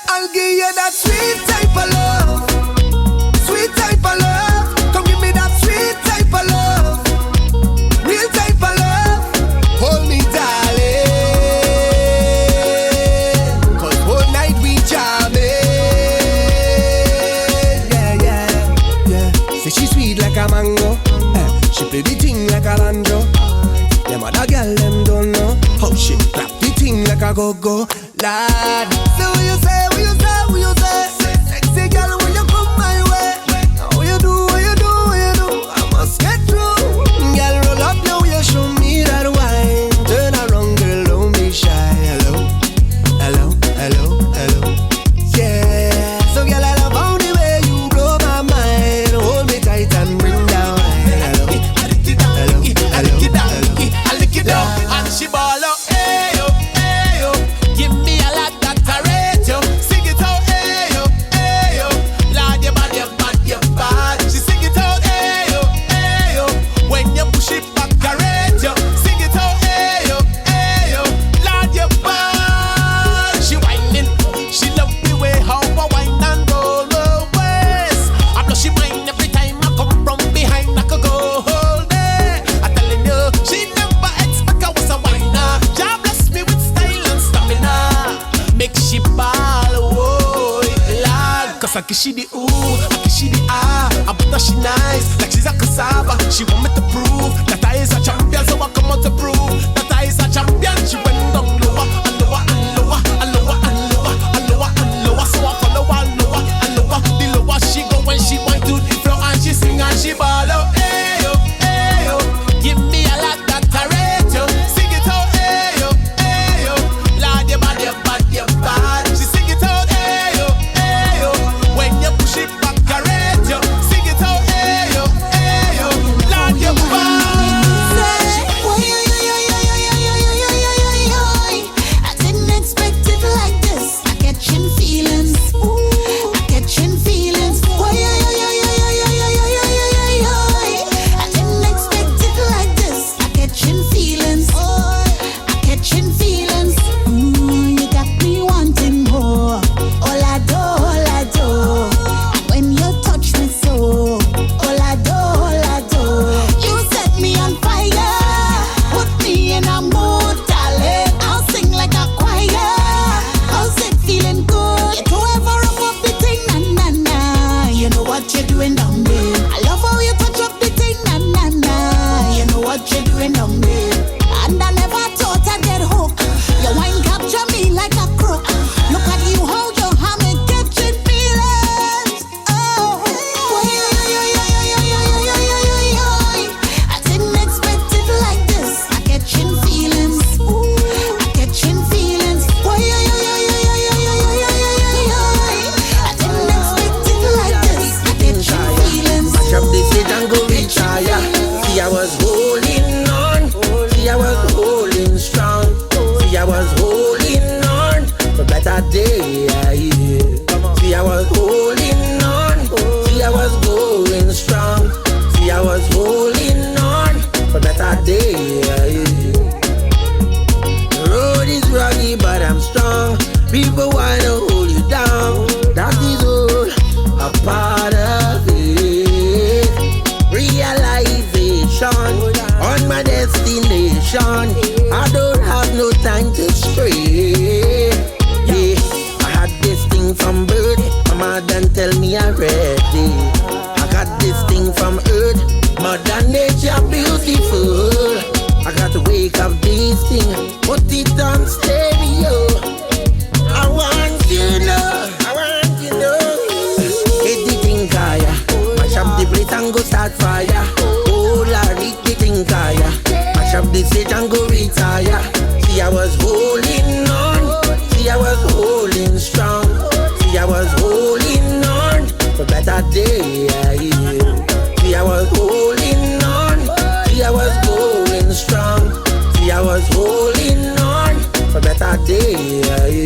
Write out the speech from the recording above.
I'll give you that sweet type of love. Sweet type of love. Come give me that sweet type of love. Real type of love. Hold me, darling. Cause whole night we jamming. Yeah, yeah, yeah. Say she sweet like a mango. She play the thing like a banjo. Them other girl, them don't know how she clap the thing like a go-go. Lad, so what you say, what you say, what you say? Sexy girl, when you come my way. What you do, what you do, what you do? I must get through. Girl, roll up now, you show me that wine. Turn around, girl, don't be shy. Hello, hello, hello, hello. Yeah, so girl, I love how the way you blow my mind. Hold me tight and bring down. Hello, hello, hello, hello. And she ball up, ayo, ayo. Give me a lot that I rate you. Sing it out, ayo, ayo. Lord, you bad, you bad, you bad. She sing it out, ayo, ayo. When you push it back, I rate you. Sing it out, ayo, ayo. Lord, you bad. She whining, she love the way how I whine and roll her waist. I blow she whine every time I come from behind. I could go whole day. I'm telling you, she never expect I was a whiner. God bless me with style and stamina. Make she ball, oh, lad. Cause I kiss she the ooh, I kiss she the ah. I put her she nice, like she's a cassava. She want me to prove that I is a champion, so I come out to prove that I is a champion. She went down lower and lower and lower and lower and lower and lower and lower. So I follow her lower and lower. The lower she go when she point to the floor and she sing and she ball out. Ayo, ayo. Give me a lot that I rate you. Sing it out, ayo, ayo. Lord, you bad, you bad, you bad. She sing it out, ayo, ayo. When you push it back, I rate you. Sing it out, ayo, ayo. Lord, you bad. I didn't expect it like this. I catching feelings. I catching feelings. I didn't expect it like this. I catching feelings. I catching feelings. You got me wanting more. All I do. And when you touch me so, all I do. You set me on fire. Put me in a mood, darling. I'll sing like a choir. How's it feeling good? You don't ever up the thing, na na na. You know what you're doing down there. I love how you touch up the thing, na na na. You know what you're doing down there. And I never thought I'd get hooked. Your wine capture me like a crook. Look at you, how you have me catching feelings. Oh, I didn't expect it like this. I catching feelings. I catching feelings. I didn't expect it like this. I catching feelings. Mash up the stage and go reach higher. See, I was holding on. See, I was holding strong. See, I was holding on for better day. See, I was holding on. See, I was going strong. See, I was holding on for better day. The road is rocky, but I'm strong. People wanna hold you down. That is all a part of it. Realization on my destination. I don't have no time to stray. Yeah, I had this thing from birth. Mama done tell me already. I got this thing from earth. Mother nature beautiful. I got to wake up this thing, put it on stereo. I want you know. Hit the thing higher. Mash up the plate and go start fire. Oh Lord, hit the thing higher. Mash up the stage and go retire. See, I was holding on. See, I was holding strong. See, I was holding on for better day. See, I was holding on. See, I was going strong. See, I was holding on for better day.